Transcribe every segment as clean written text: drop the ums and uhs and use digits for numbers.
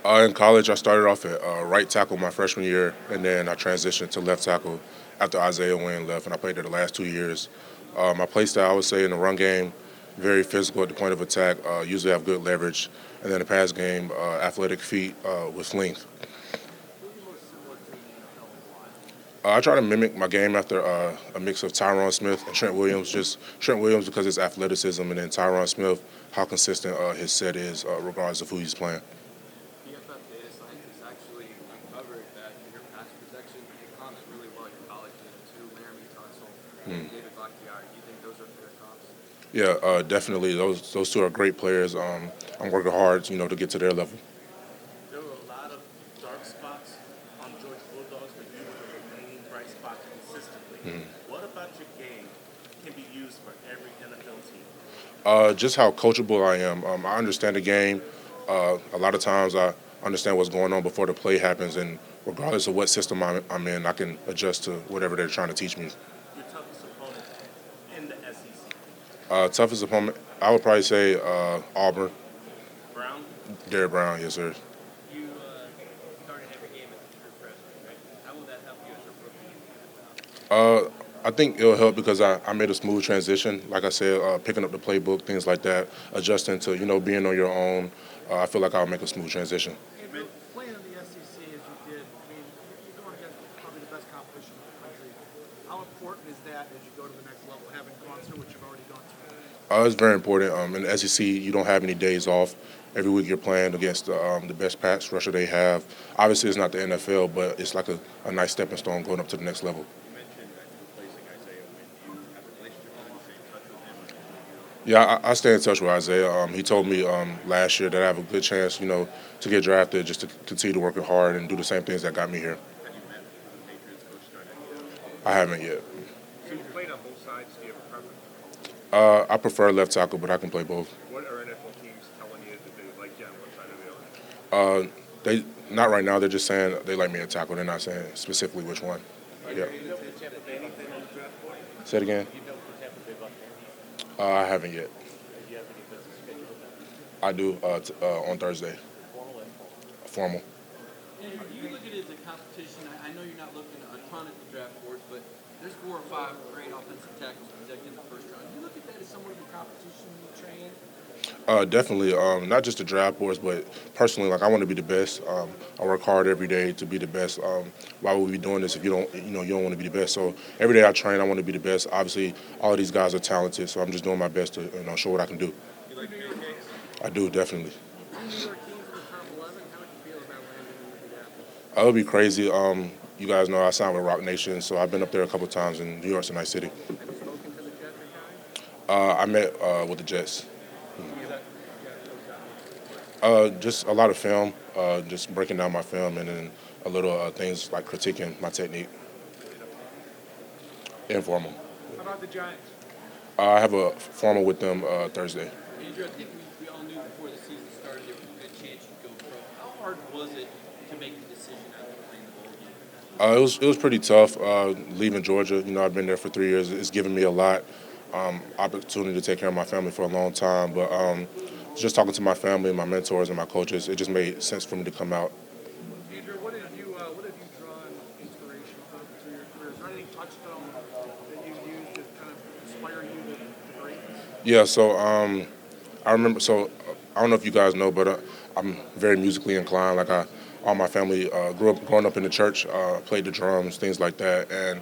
In college, I started off at right tackle my freshman year, and then I transitioned to left tackle after Isaiah Wynn left, and I played there the last 2 years. My play style, I would say, in the run game, very physical at the point of attack, usually have good leverage, and then the pass game, athletic feet with length. I try to mimic my game after a mix of Tyron Smith and Trent Williams. Just Trent Williams because his athleticism, and then Tyron Smith, how consistent his set is, regardless of who he's playing. PFF data scientists actually uncovered that your pass protection comps really well at your college to Laramie Tunsil and David Bakhtiari. Do you think those are fair comps? Yeah, definitely. Those two are great players. I'm working hard, to get to their level. There were a lot of dark spots on Georgia Bulldogs, but you were the main bright spot consistently. What about your game can be used for every NFL team? Just how coachable I am. I understand the game. A lot of times I understand what's going on before the play happens, and regardless of what system I'm in, I can adjust to whatever they're trying to teach me. Your toughest opponent in the SEC? Toughest opponent, I would probably say Auburn. Brown? Derek Brown, yes, sir. You started every game as a true freshman, right? How will that help you as a rookie in the NFL? I think it'll help because I made a smooth transition. Like I said, picking up the playbook, things like that, adjusting to being on your own. I feel like I'll make a smooth transition. Andrew, playing in the SEC as you did, I mean, you're going against probably the best competition in the country. How important is that as you go to the next level, having gone through what you've already gone through? It's very important. In the SEC, you don't have any days off. Every week you're playing against the best pass rusher they have. Obviously, it's not the NFL, but it's like a nice stepping stone going up to the next level. You mentioned that replacing Isaiah Wynn. Do you have a relationship with him? Stay in touch with him? Yeah, I stay in touch with Isaiah. He told me last year that I have a good chance, to get drafted, just to continue to work hard and do the same things that got me here. Have you met with the Patriots coach starting? I haven't yet. So you played on both sides. Do you have a preference? I prefer left tackle, but I can play both. What are NFL teams telling you that they like you on one side or the other? They not right now. They're just saying they like me at tackle. They're not saying specifically which one. Yeah. Say it again. I haven't yet. I do on Thursday. Formal. And do you look at it as a competition? I know you're not looking a ton at the draft boards, but there's 4 or 5 great offensive tackles projected in the first round. Do you look at that as somewhat of a competition you train? Definitely. Not just the draft boards, but personally, like I want to be the best. I work hard every day to be the best. Why would we be doing this if you don't want to be the best? So every day I train, I want to be the best. Obviously, all of these guys are talented, so I'm just doing my best to show what I can do. You like pancakes? I do definitely. New York teams in the top 11, how would you feel about landing in the Big Apple? It'll be crazy. You guys know I signed with Rock Nation, so I've been up there a couple of times, and New York's a nice city. Have you spoken to the Jets or guys? I met with the Jets. Just a lot of film, just breaking down my film, and then a little things like critiquing my technique. Informal. How about the Giants? I have a formal with them Thursday. Andrew, I think we all knew before the season started there was a good chance you'd go pro. How hard was it to make the decision after playing the bowl game? It was pretty tough leaving Georgia. I've been there for 3 years. It's given me a lot, opportunity to take care of my family for a long time. But just talking to my family and my mentors and my coaches, it just made sense for me to come out. Andrew, what have you drawn inspiration from through your career? Is there anything touchstone that you use to kind of inspire you to greatness? Yeah, so I remember. So I don't know if you guys know, but I'm very musically inclined. All my family growing up in the church, played the drums, things like that. And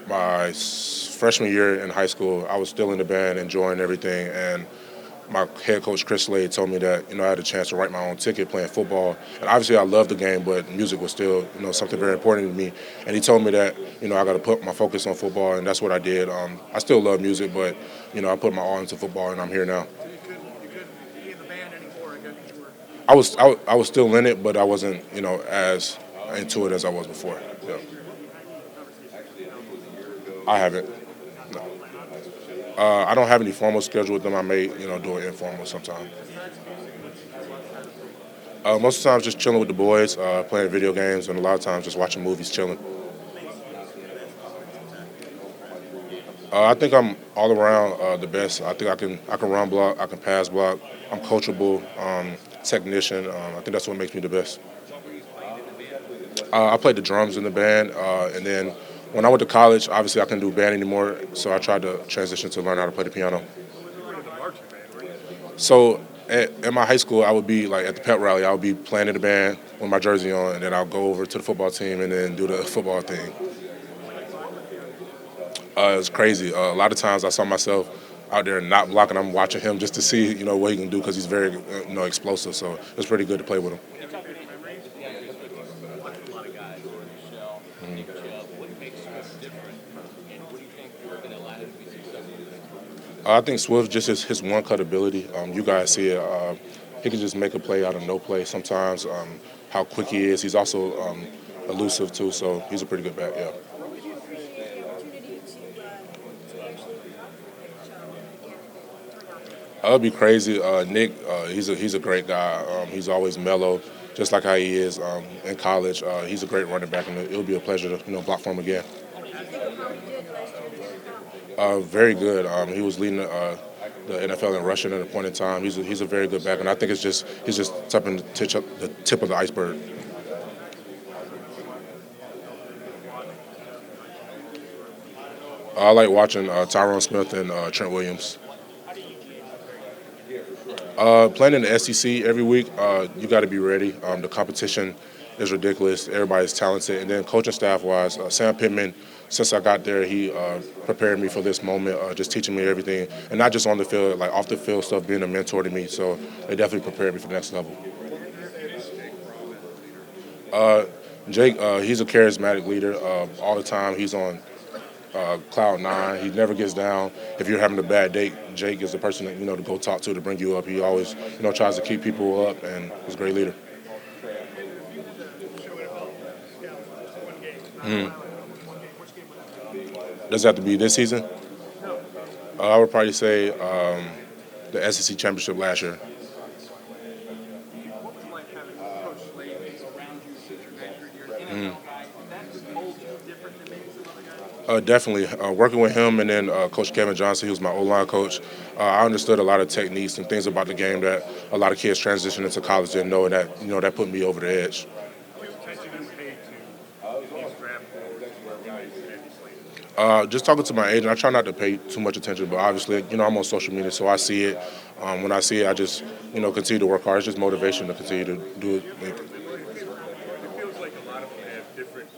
my freshman year in high school, I was still in the band, enjoying everything. And my head coach, Chris Slade, told me that, I had a chance to write my own ticket playing football. And obviously I loved the game, but music was still, something very important to me. And he told me that, I got to put my focus on football, and that's what I did. I still love music, but, I put my all into football, and I'm here now. So you couldn't be in the band anymore. I guess you were. I was still in it, but I wasn't, as into it as I was before. Yeah. I haven't. No. I don't have any formal schedule with them. I may, do it informal sometime. Most of the time, just chilling with the boys, playing video games, and a lot of times just watching movies, chilling. I think I'm all around the best. I think I can run block, I can pass block. I'm coachable, technician. I think that's what makes me the best. I played the drums in the band, and then when I went to college, obviously I couldn't do band anymore, so I tried to transition to learn how to play the piano. So at my high school, I would be like at the pep rally, I would be playing in the band with my jersey on, and then I'll go over to the football team and then do the football thing. It was crazy. A lot of times I saw myself out there not blocking. I'm watching him just to see, what he can do because he's very, explosive. So it's pretty good to play with him. A lot of guys in Michelle, Nick Chubb. What makes Swift different, and what do you think you're going to allow him to be successful? I think Swift just his one cut ability. You guys see it. He can just make a play out of no play sometimes. How quick he is. He's also elusive too. So he's a pretty good back. Yeah. It'd be crazy. Nick, he's a great guy. He's always mellow, just like how he is in college. He's a great running back, and it'll be a pleasure to block for him again. Very good. He was leading the NFL in rushing at a point in time. He's a very good back, and I think he's just tapping the tip of the iceberg. I like watching Tyrone Smith and Trent Williams. Playing in the SEC every week, you got to be ready. The competition is ridiculous. Everybody's talented. And then coaching staff-wise, Sam Pittman, since I got there, he prepared me for this moment, just teaching me everything. And not just on the field, like off the field stuff, being a mentor to me. So they definitely prepared me for the next level. Jake, he's a charismatic leader. All the time, he's on cloud nine. He never gets down. If you're having a bad day, Jake is the person that to go talk to bring you up. He always tries to keep people up, and he's a great leader. Does it have to be this season? I would probably say the SEC championship last year. What was it like having Coach Slade around you since your graduate year, an NFL guy? Did that mold you different than maybe some other guys? Definitely. Working with him and then Coach Kevin Johnson, he was my O-line coach. I understood a lot of techniques and things about the game that a lot of kids transitioning into college didn't know, and that put me over the edge. Just talking to my agent, I try not to pay too much attention, but obviously, I'm on social media, so I see it. When I see it, I just, continue to work hard. It's just motivation to continue to do it. It feels like a lot of them have different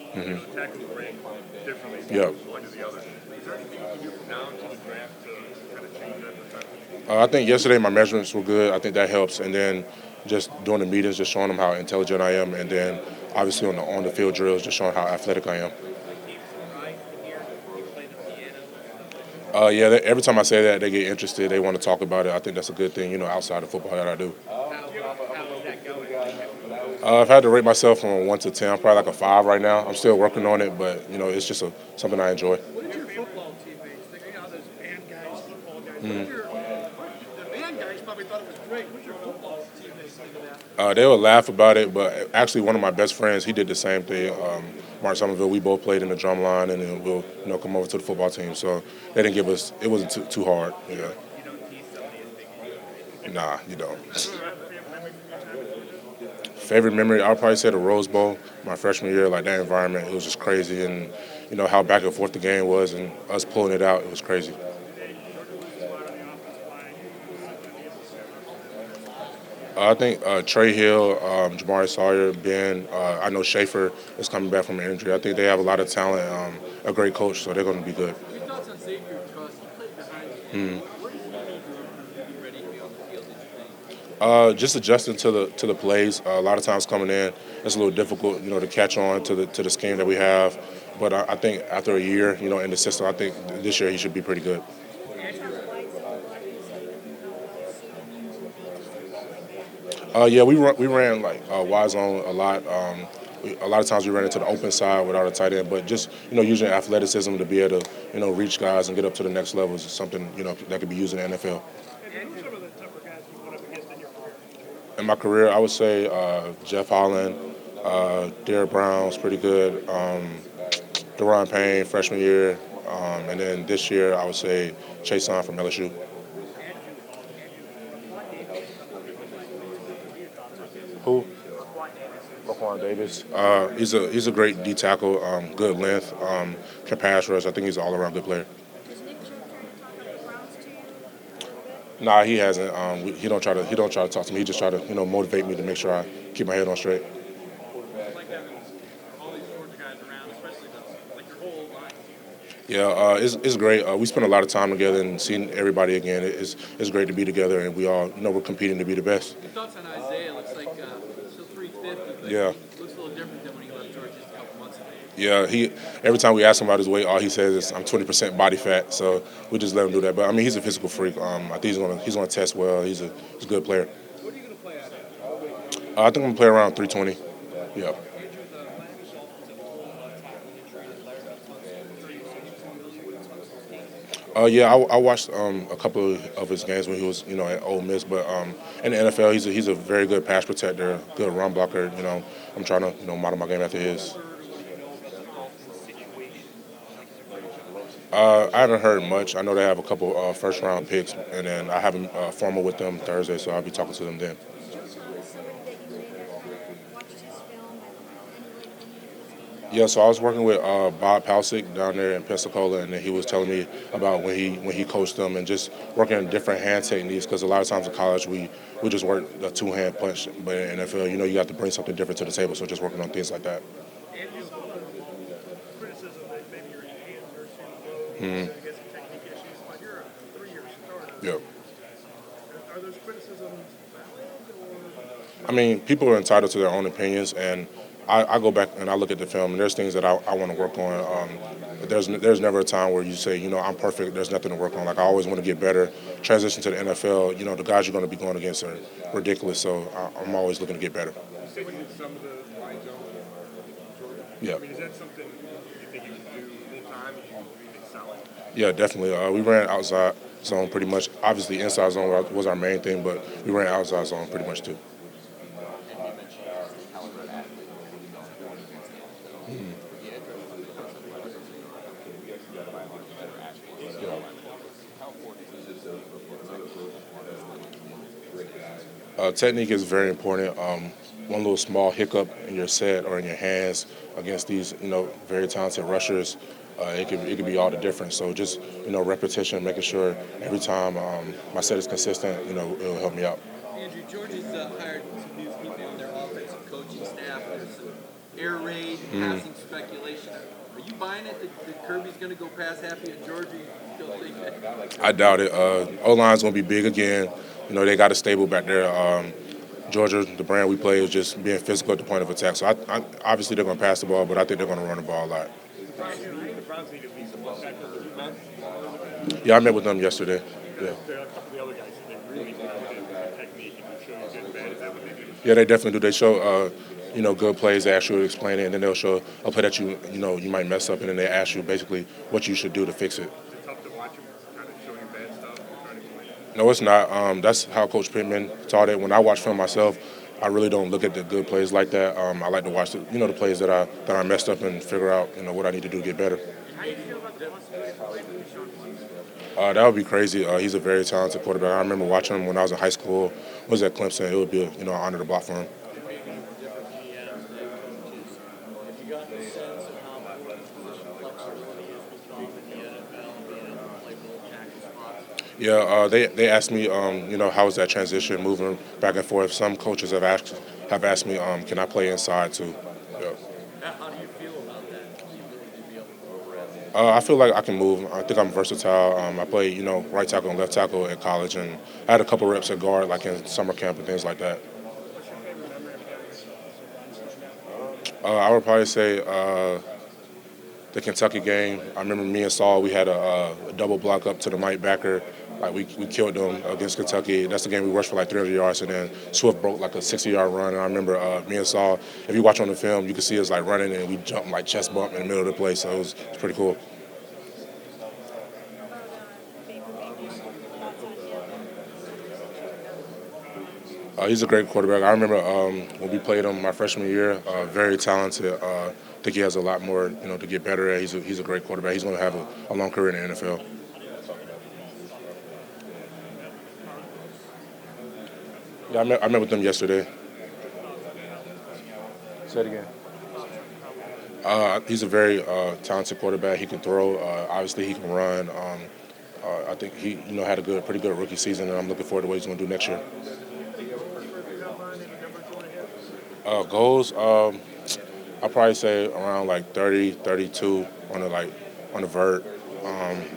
tackle the ring differently Yeah. from one to the other. Is there anything you can do from now until the draft to kind of change that perception? I think yesterday my measurements were good. I think that helps. And then just doing the meetings, just showing them how intelligent I am. And then obviously on the field drills, just showing how athletic I am. Yeah, every time I say that, they get interested. They want to talk about it. I think that's a good thing, outside of football that I do. I've had to rate myself from a 1 to 10. I'm probably like a 5 right now. I'm still working on it, but, it's just something I enjoy. What did your football teammates think? There's band guys, football guys. The band guys probably thought it was great. What did your football teammates think of that? They would laugh about it, but actually one of my best friends, he did the same thing. Mark Somerville, we both played in the drum line, and then we'll come over to the football team. So they didn't give us, it wasn't too hard. Yeah. Nah, you don't. Favorite memory, I'll probably say the Rose Bowl, my freshman year, like that environment, it was just crazy. And, how back and forth the game was and us pulling it out, it was crazy. I think Trey Hill, Jamari Sawyer, Ben, I know Schaefer is coming back from an injury. I think they have a lot of talent, a great coach, so they're going to be good. Your thoughts on Xavier Truss? He played behind you. What does he need to be ready to be on the field, did you think? Just adjusting to the plays. A lot of times coming in, it's a little difficult, to catch on to the scheme that we have. But I think after a year, in the system, I think this year he should be pretty good. Yeah, we ran like wide zone a lot. A lot of times we ran into the open side without a tight end, but just using athleticism to be able to reach guys and get up to the next level is something that could be used in the NFL. In my career, I would say Jeff Holland, Derek Brown's pretty good, Deron Payne freshman year, and then this year I would say Chase Young from LSU. Who? Raquan Davis. He's a great D tackle, good length, can pass rush. I think he's an all around good player. Is Nick Chubb trying to talk up the Browns to you a little bit? Nah, he hasn't. He don't try to talk to me. He just try to motivate me to make sure I keep my head on straight. It's like having all these Georgia guys around, especially like your whole line. Yeah, it's great. We spend a lot of time together and seeing everybody again. It's great to be together, and we all we're competing to be the best. Your thoughts on Isaiah? Looks like still 350, but Yeah. he looks a little different than when he left Georgia just a couple months ago. Yeah, every time we ask him about his weight, all he says is I'm 20% body fat. So we just let him do that. But I mean, he's a physical freak. I think he's gonna test well. He's a good player. What are you going to play at? I think I'm gonna play around 320. Yeah. Andrew, the Miami Dolphins have a whole tackle injury to Larry Tunsil. Are you familiar with Tunsil's game? Yeah, I watched a couple of his games when he was at Ole Miss, but in the NFL he's a very good pass protector, good run blocker. I'm trying to model my game after his. I haven't heard much. I know they have a couple first round picks, and then I have a formal with them Thursday, so I'll be talking to them then. Did you tell somebody that you may have watched his film and any way to his game? Yeah, so I was working with Bob Palcic down there in Pensacola, and then he was telling me about when he coached them and just working different hand techniques. Because a lot of times in college we just work the two hand punch, but in NFL, you have to bring something different to the table. So just working on things like that. Andrew, criticism that maybe your hands are too low, you get some technique issues, but you're a 3-year starter. Yep. Are those criticisms valid or? I mean, people are entitled to their own opinions, and I go back and I look at the film, and there's things that I want to work on. There's never a time where you say, I'm perfect, there's nothing to work on. Like, I always want to get better. Transition to the NFL, the guys you're going to be going against are ridiculous, so I'm always looking to get better. You said you did some of the line zone in Georgia. Yeah. I mean, is that something you think you can do full time? You really excel at? Yeah, definitely. We ran outside zone pretty much. Obviously, inside zone was our main thing, but we ran outside zone pretty much too. Technique is very important. One little small hiccup in your set or in your hands against these, very talented rushers, it could be all the difference. So just, repetition, making sure every time my set is consistent, it'll help me out. Andrew, Georgia's hired some new people on their offensive coaching staff. There's some air raid, passing speculation. Are you buying it that Kirby's going to go past Happy at Georgia? You still think that? I doubt it. O-line's going to be big again. They got a stable back there. Georgia, the brand we play, is just being physical at the point of attack. So I obviously they're going to pass the ball, but I think they're going to run the ball a lot. The Browns need at least one tackle. Did you met? Yeah, I met with them yesterday. Yeah. There are a couple of the other guys that they really pounded with technique and show you good and bad. Is that what they do? Yeah, they definitely do. They show, good plays. They ask you to explain it, and then they'll show a play that you might mess up, and then they ask you basically what you should do to fix it. Is it tough to watch them kind of show you bad stuff and trying to explain it? No, it's not. That's how Coach Pittman taught it. When I watch film myself, I really don't look at the good plays like that. I like to watch the plays that I messed up and figure out what I need to do to get better. How do you feel about the possibility of playing with Sean Watson? That would be crazy. He's a very talented quarterback. I remember watching him when I was in high school. Was at Clemson. It would be an honor to block for him. Have you gotten a sense of how important position flexibility has become in the NFL and being able to play both tackle spots? Yeah, they asked me, how was that transition moving back and forth. Some coaches have asked me, can I play inside too? Yeah. How do you feel about that? The ability to be able to move around? I feel like I can move. I think I'm versatile. I played, right tackle and left tackle at college, and I had a couple reps at guard, like in summer camp and things like that. I would probably say the Kentucky game. I remember me and Saul, we had a double block up to the right backer. Like we killed them against Kentucky. That's the game we rushed for like 300 yards, and then Swift broke like a 60-yard run. And I remember me and Saul, if you watch on the film, you can see us like running, and we jumped like chest bump in the middle of the play. So it was pretty cool. He's a great quarterback. I remember when we played him my freshman year, very talented. I think he has a lot more, to get better at. He's a great quarterback. He's going to have a long career in the NFL. Yeah, I met with them yesterday. Say it again. He's a very talented quarterback. He can throw. Obviously, he can run. I think he, had a pretty good rookie season, and I'm looking forward to what he's going to do next year. Goals. I'll probably say around like 30, 32 on the vert,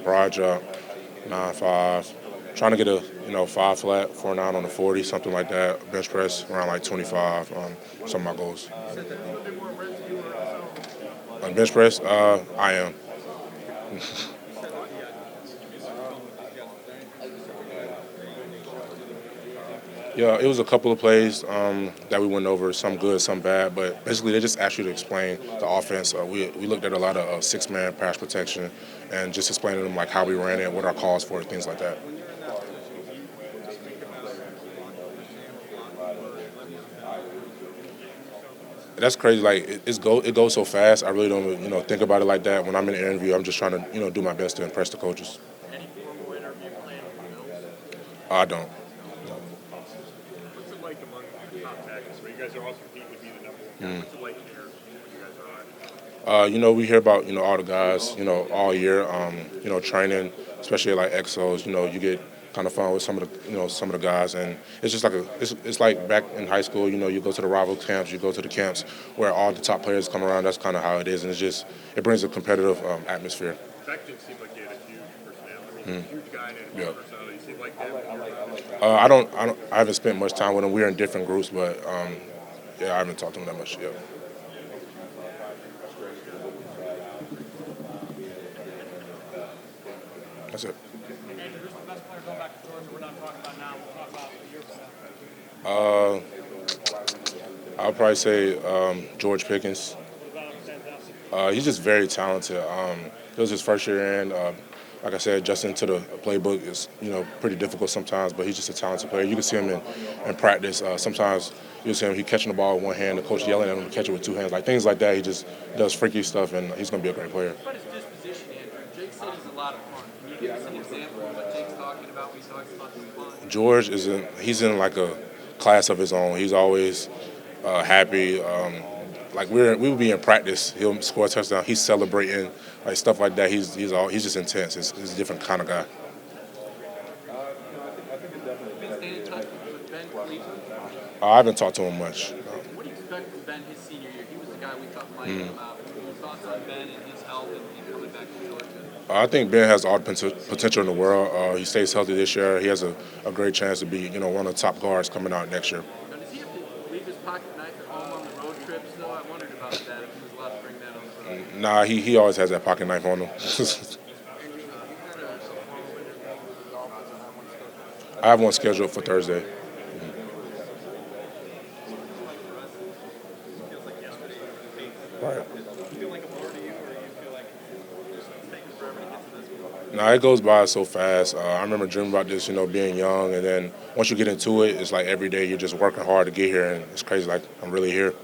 broad jump, 9.5. Trying to get a 5 flat, 4.9 on the 40, something like that. Bench press around like 25. Some of my goals. On bench press, I am. Yeah, it was a couple of plays that we went over, some good, some bad, but basically they just asked you to explain the offense. We looked at a lot of six-man pass protection and just explaining to them like how we ran it, what our calls for it, things like that. That's crazy. Like it goes so fast. I really don't think about it like that. When I'm in an interview, I'm just trying to do my best to impress the coaches. Any formal interview plan for the Bills? I don't. What's it like among the top tackles? Where you guys are all competing to be the number one? What's it like here when you guys are on? We hear about all the guys all year. Training, especially like exos. You get kind of fun with some of the guys, and it's just like it's like back in high school. You go to the rival camps, you go to the camps where all the top players come around. That's kind of how it is, and it brings a competitive atmosphere. Beck didn't seem like he had a huge personality. I mean, huge guy and a personality. You seem like that when you're around. I haven't spent much time with him. We're in different groups, but yeah, I haven't talked to him that much yet. That's it. Andrew, who's the best player going back to Georgia? We're not talking about now. We'll talk about a year from now. I'll probably say George Pickens. He's just very talented. It was his first year in. Like I said, adjusting to the playbook is pretty difficult sometimes, but he's just a talented player. You can see him in practice. Sometimes you'll see him, he catching the ball with one hand, the coach yelling at him to catch it with two hands. Like things like that, he just does freaky stuff, and he's going to be a great player. What about his disposition, Andrew? Jake said he's a lot of fun. Can you give us an example of what Jake's talking about when he talks about the fun? George he's in like a class of his own. He's always happy. Like we would be in practice, he'll score a touchdown. He's celebrating, like stuff like that. He's just intense. He's a different kind of guy. Been staying in touch with Ben Cleveland. I haven't talked to him much. What do you expect from Ben his senior year? He was the guy we thought might come out. Your thoughts on Ben and his health and coming back to Georgia? I think Ben has all the potential in the world. He stays healthy this year. He has a great chance to be one of the top guards coming out next year. Now, does he have to leave his pocket knife at home on the road trips, though? I wondered about that, if he was allowed to bring that on the road. Nah, he always has that pocket knife on him. I have one scheduled for Thursday. Right. No, it goes by so fast. I remember dreaming about this, being young, and then once you get into it, it's like every day you're just working hard to get here, and it's crazy. Like I'm really here.